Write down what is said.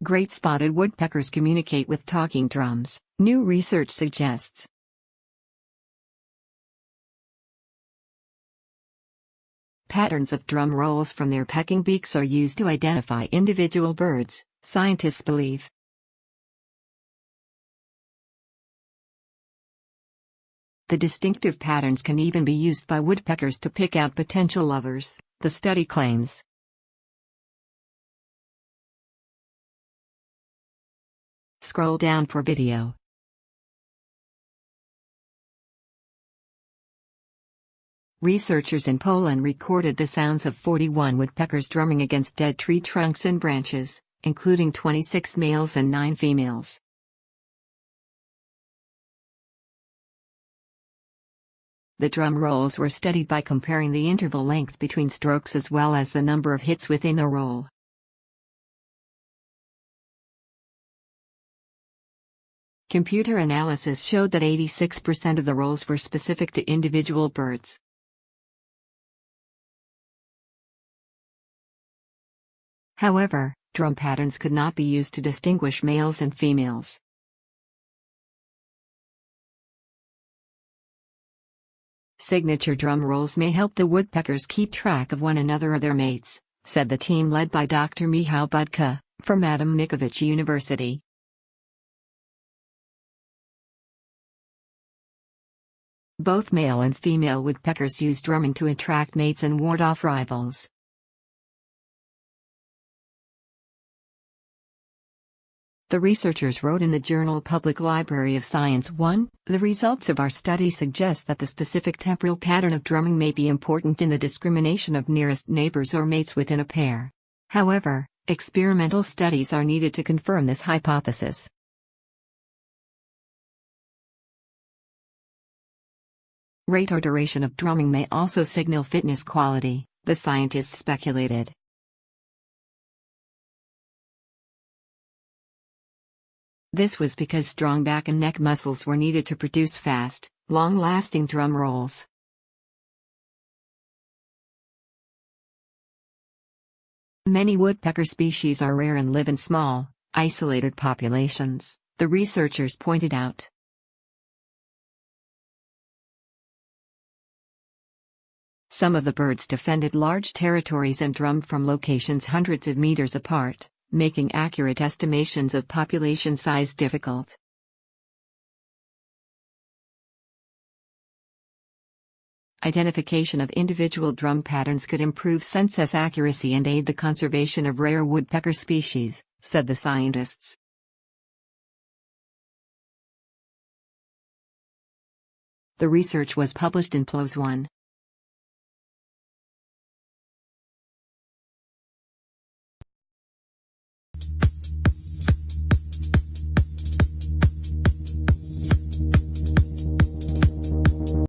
great spotted woodpeckers communicate with talking drums, new research suggests. Patterns of drum rolls from their pecking beaks are used to identify individual birds, scientists believe. The distinctive patterns can even be used by woodpeckers to pick out potential lovers, the study claims. Scroll down for video. Researchers in Poland recorded the sounds of 41 woodpeckers drumming against dead tree trunks and branches, including 26 males and 9 females. The drum rolls were studied by comparing the interval length between strokes as well as the number of hits within a roll. Computer analysis showed that 86% of the rolls were specific to individual birds. However, drum patterns could not be used to distinguish males and females. Signature drum rolls may help the woodpeckers keep track of one another or their mates, said the team led by Dr Michal Budka, from Adam Mickiewicz University. Both male and female woodpeckers use drumming to attract mates and ward off rivals. The researchers wrote in the journal Public Library of Science 1, "The results of our study suggest that the specific temporal pattern of drumming may be important in the discrimination of nearest neighbors or mates within a pair. However, experimental studies are needed to confirm this hypothesis." Rate or duration of drumming may also signal fitness quality, the scientists speculated. This was because strong back and neck muscles were needed to produce fast, long-lasting drum rolls. Many woodpecker species are rare and live in small, isolated populations, the researchers pointed out. Some of the birds defended large territories and drummed from locations hundreds of meters apart, making accurate estimations of population size difficult. Identification of individual drum patterns could improve census accuracy and aid the conservation of rare woodpecker species, said the scientists. The research was published in PLOS 1.